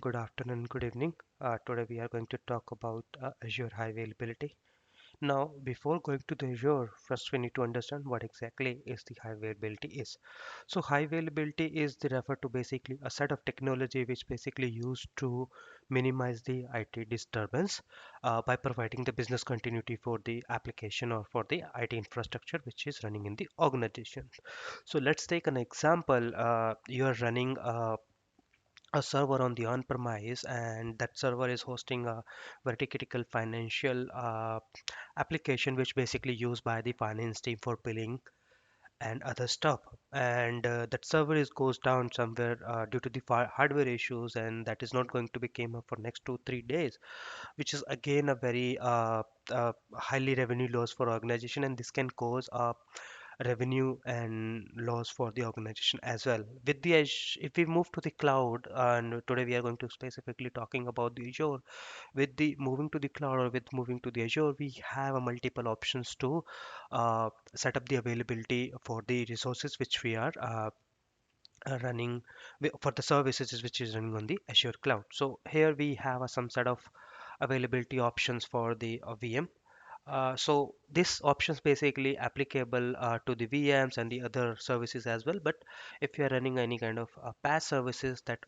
Good afternoon, good evening. Today we are going to talk about Azure High Availability. Now, before going to the Azure, first we need to understand what exactly is the high availability is. So, high availability is the refer to basically a set of technology which basically used to minimize the IT disturbance by providing the business continuity for the application or for the IT infrastructure which is running in the organization. So, let's take an example. You are running a server on the on-premise, and that server is hosting a very critical financial application which basically used by the finance team for billing and other stuff. And that server is goes down somewhere due to the hardware issues, and that is not going to be came up for next 2 3 days, which is again a very highly revenue loss for organization, and this can cause a revenue and loss for the organization as well. With the edge, if we move to the cloud, and today we are going to specifically talking about the Azure. With the moving to the cloud or with moving to the Azure, we have a multiple options to set up the availability for the resources which we are running for the services which is running on the Azure cloud. So here we have some sort of availability options for the VM. So this options basically applicable to the VMs and the other services as well. But if you are running any kind of PaaS services that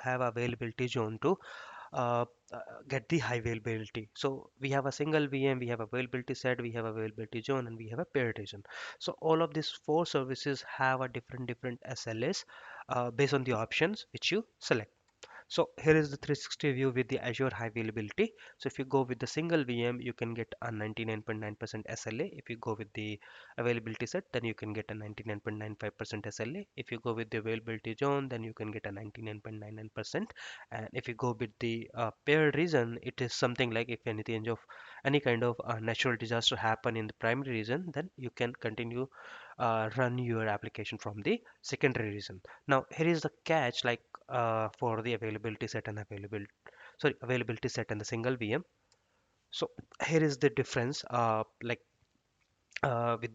have availability zone to uh, uh, get the high availability. So we have a single VM, we have availability set, we have availability zone, and we have a paired region. So all of these four services have a different SLAs based on the options which you select. So here is the 360 view with the Azure High Availability. So if you go with the single VM, you can get a 99.9% SLA. If you go with the availability set, then you can get a 99.95% SLA. If you go with the availability zone, then you can get a 99.99%. And if you go with the paired region, it is something like if anything of any kind of natural disaster happen in the primary region, then you can continue run your application from the secondary region. Now here is the catch, like for the availability set and availability set and the single VM. So here is the difference, with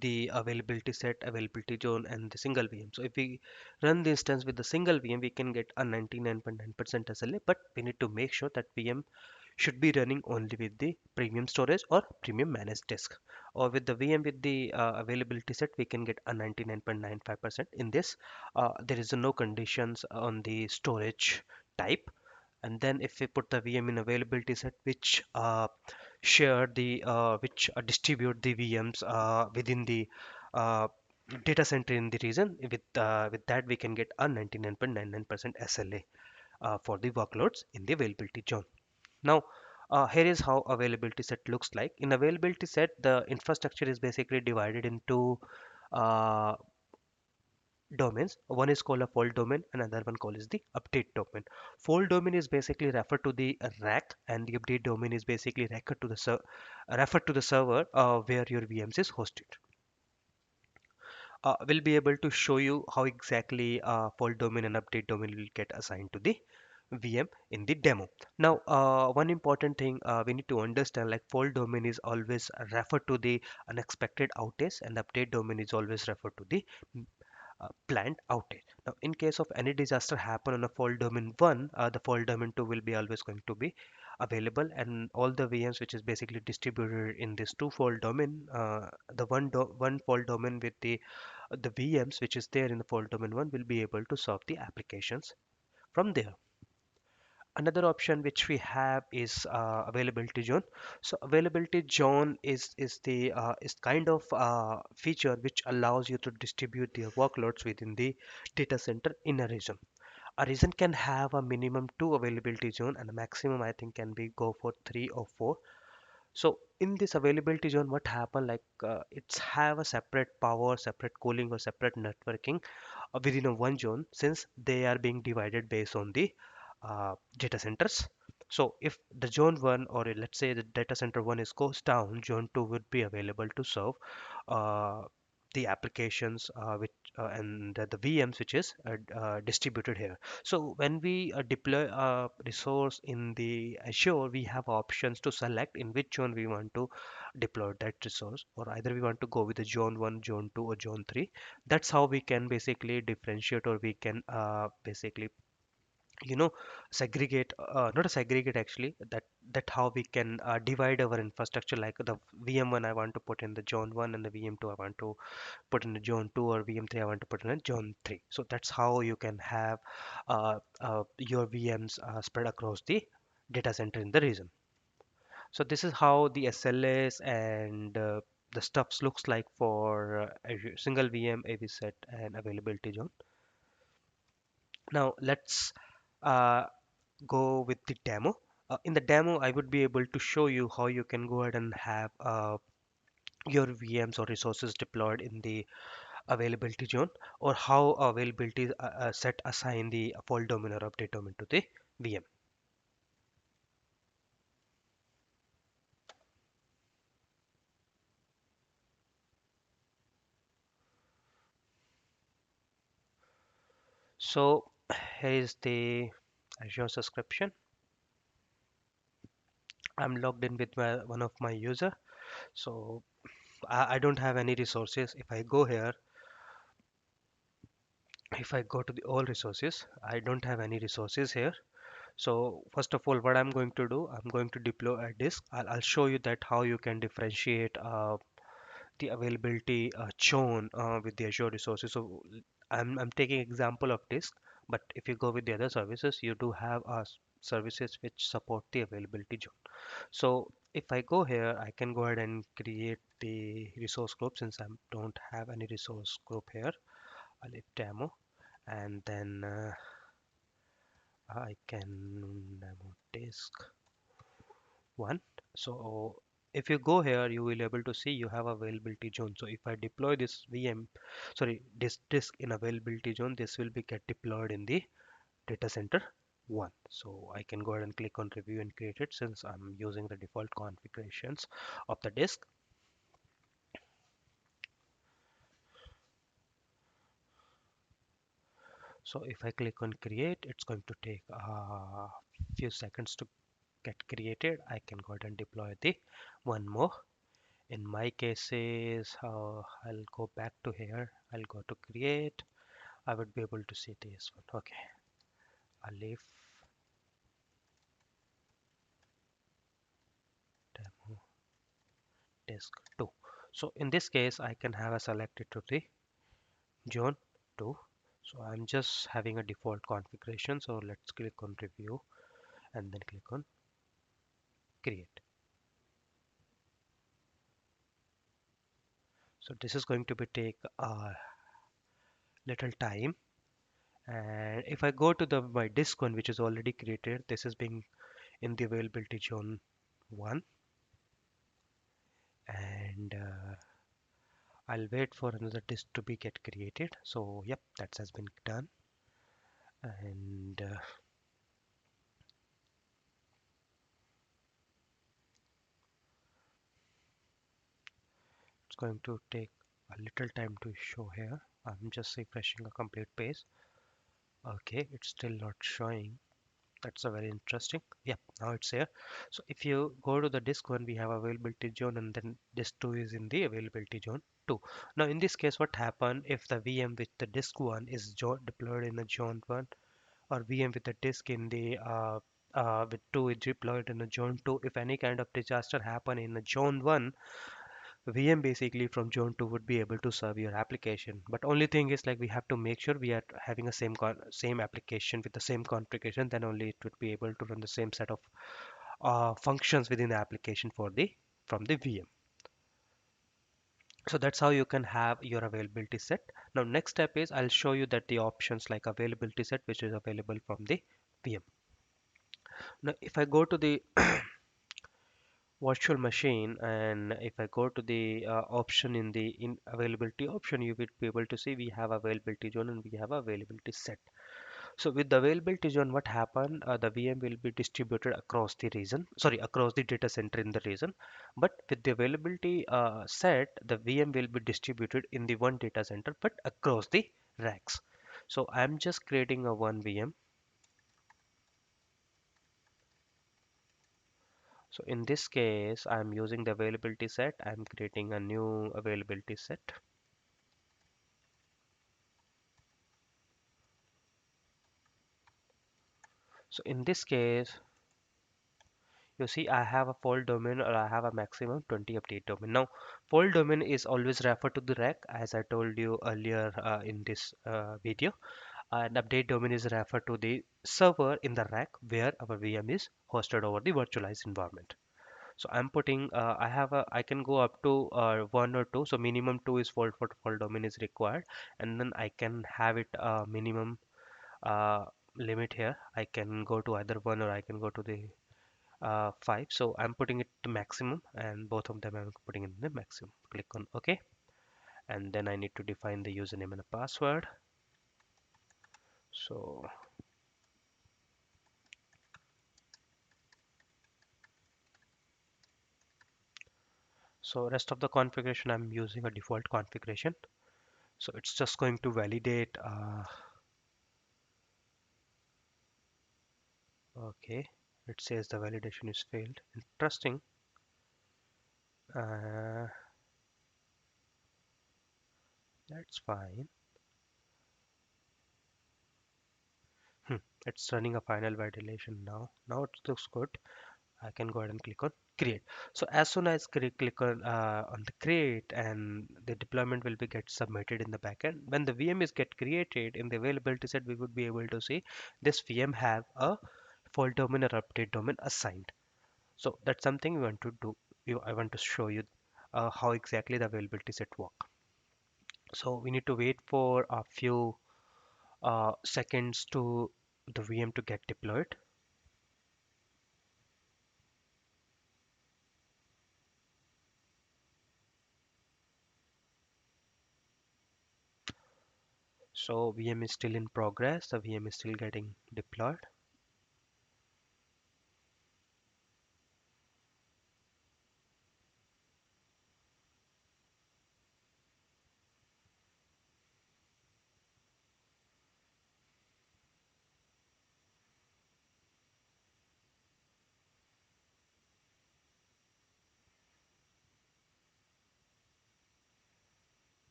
the availability set, availability zone, and the single VM. So if we run the instance with the single VM, we can get a 99.9% SLA, but we need to make sure that VM should be running only with the premium storage or premium managed disk. Or with the VM with the availability set, we can get a 99.95%. In this, there is no conditions on the storage type. And then if we put the VM in availability set, which distribute the VMs within the uh, data center in the region, with that we can get a 99.99% SLA for the workloads in the availability zone. Now, here is how availability set looks like. In availability set, the infrastructure is basically divided into uh, domains. One is called a fault domain, another one called is the update domain. Fault domain is basically referred to the rack, and the update domain is basically referred to the server where your VMs is hosted. We'll be able to show you how exactly fault domain and update domain will get assigned to the VM in the demo. Now, one important thing we need to understand, like fault domain is always referred to the unexpected outage, and update domain is always referred to the planned outage. Now, in case of any disaster happen on a fault domain 1, the fault domain 2 will be always going to be available, and all the VMs which is basically distributed in this two fault domain, the one fault domain with the VMs which is there in the fault domain 1 will be able to serve the applications from there. Another option which we have is availability zone. So availability zone is kind of feature which allows you to distribute the workloads within the data center in a region. A region can have a minimum two availability zone, and a maximum I think can be go for three or four. So in this availability zone, what happen, like it's have a separate power, separate cooling, or separate networking within a one zone, since they are being divided based on the data centers. So if the zone 1, or let's say the data center 1 is goes down, zone 2 would be available to serve uh, the applications and the VMs which is distributed here. So when we deploy a resource in the Azure, we have options to select in which zone we want to deploy that resource, or either we want to go with the zone 1, zone 2, or zone 3. That's how we can basically differentiate, or we can basically you know segregate, not a segregate actually, that how we can divide our infrastructure, like the VM1 I want to put in the zone 1, and the VM2 I want to put in the zone 2, or VM3 I want to put in the zone 3. So that's how you can have your VMs spread across the data center in the region. So this is how the SLAs and the stuffs looks like for Azure single VM, AV set, and availability zone. Now let's uh, go with the demo. In the demo, I would be able to show you how you can go ahead and have your VMs or resources deployed in the availability zone, or how availability set assign the fault domain or update domain to the VM. So here is the Azure subscription. I'm logged in with one of my user. So I don't have any resources. If I go to the all resources, I don't have any resources here. So first of all, what I'm going to do, I'm going to deploy a disk. I'll show you that how you can differentiate the availability shown with the Azure resources. So I'm taking example of disk, but if you go with the other services, you do have services which support the availability zone. So if I go here, I can go ahead and create the resource group, since I don't have any resource group here. Alif demo, and then I can demo disk one. So if you go here, you will able to see you have availability zone. So if I deploy this VM, sorry, this disk in availability zone, this will be get deployed in the data center one. So I can go ahead and click on review and create it, since I'm using the default configurations of the disk. So if I click on create, it's going to take a few seconds to get created. I can go ahead and deploy the one more. In my cases, I'll go back to here. I'll go to create. I would be able to see this one. Okay, Alif demo disk 2. So in this case, I can have a selected to the zone 2. So I'm just having a default configuration. So let's click on review and then click on create. So this is going to be take a little time. And if I go to the my disk one, which is already created, this is being in the availability zone 1, and I'll wait for another disk to be get created. So yep, that has been done, and it's going to take a little time to show here. I'm just refreshing a complete page. Okay, it's still not showing. That's a very interesting. Yeah, now it's here. So if you go to the disk one, we have availability zone, and then disk two is in the availability zone two. Now in this case, what happen if the VM with the disk one is deployed in the zone one, or VM with the disk in the with two is deployed in the zone two? If any kind of disaster happen in the zone one, VM basically from zone 2 would be able to serve your application. But only thing is, like, we have to make sure we are having a same application with the same configuration, then only it would be able to run the same set of functions within the application for the from the VM. So that's how you can have your availability set. Now next step is I'll show you that the options like availability set, which is available from the VM. Now if I go to the virtual machine, and if I go to the option in the in availability option, you will be able to see we have availability zone and we have availability set. So with the availability zone, what happened, the VM will be distributed across the region, sorry, across the data center in the region. But with the availability set, the VM will be distributed in the one data center but across the racks. So I'm just creating a one VM. So in this case, I'm using the availability set. I'm creating a new availability set. So in this case, you see I have a full domain or I have a maximum 20 update domain. Now, full domain is always referred to the rack as I told you earlier in this video. And update domain is referred to the server in the rack where our VM is hosted over the virtualized environment. So I'm putting, I can go up to one or two. So minimum two is full domain is required, and then I can have it minimum uh, limit here. I can go to either one or I can go to the five. So I'm putting it to maximum, and both of them I'm putting in the maximum. Click on OK, and then I need to define the username and a password. So rest of the configuration I'm using a default configuration. So it's just going to validate. Okay, it says the validation is failed. Interesting. Uh, that's fine. Hmm, it's running a final validation now. Now it looks good. I can go ahead and click on create. So as soon as click on the create, and the deployment will be get submitted in the backend. When the VM is get created in the availability set, we would be able to see this VM have a full domain or update domain assigned. So that's something we want to do. I want to show you how exactly the availability set work. So we need to wait for a few seconds to the VM to get deployed. So VM is still in progress. The VM is still getting deployed.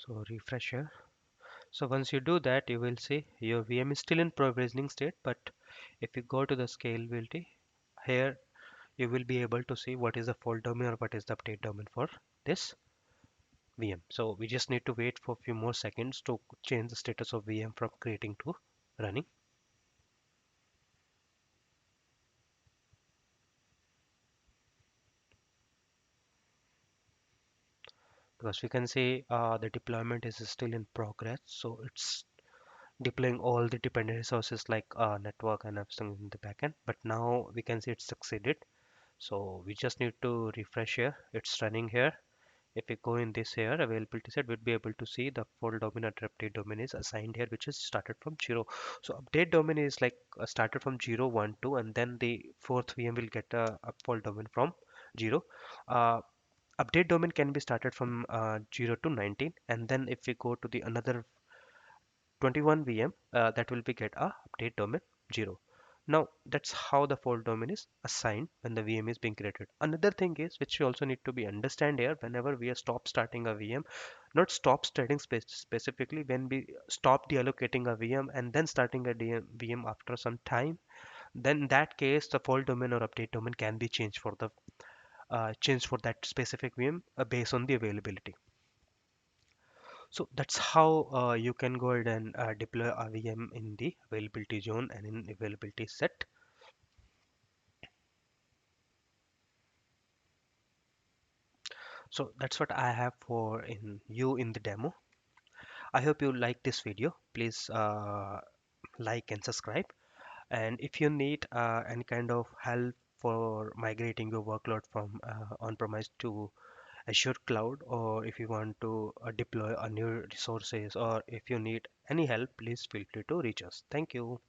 So refresher. So once you do that, you will see your VM is still in provisioning state. But if you go to the scalability, here you will be able to see what is the fault domain or what is the update domain for this VM. So we just need to wait for a few more seconds to change the status of VM from creating to running. Because we can see the deployment is still in progress. So it's deploying all the dependent resources like network and everything in the backend. But now we can see it's succeeded. So we just need to refresh here. It's running here. If we go in this here availability set, we'll be able to see the full domain and update domain is assigned here, which is started from 0. So update domain is like started from 0, 1, 2, and then the fourth VM will get a full domain from 0. Uh, Update domain can be started from 0 to 19, and then if we go to the another 21 VM, that will be get a update domain 0. Now that's how the fault domain is assigned when the VM is being created. Another thing is which you also need to be understand here, whenever we are stop starting a VM, not stop starting specifically, when we stop deallocating a VM and then starting a VM after some time, then in that case the fault domain or update domain can be changed for the changed for that specific VM based on the availability. So that's how you can go ahead and deploy a VM in the availability zone and in availability set. So that's what I have for in you in the demo. I hope you like this video. Please like and subscribe. And if you need any kind of help for migrating your workload from on-premise to Azure cloud, or if you want to deploy a new resources, or if you need any help, please feel free to reach us. Thank you.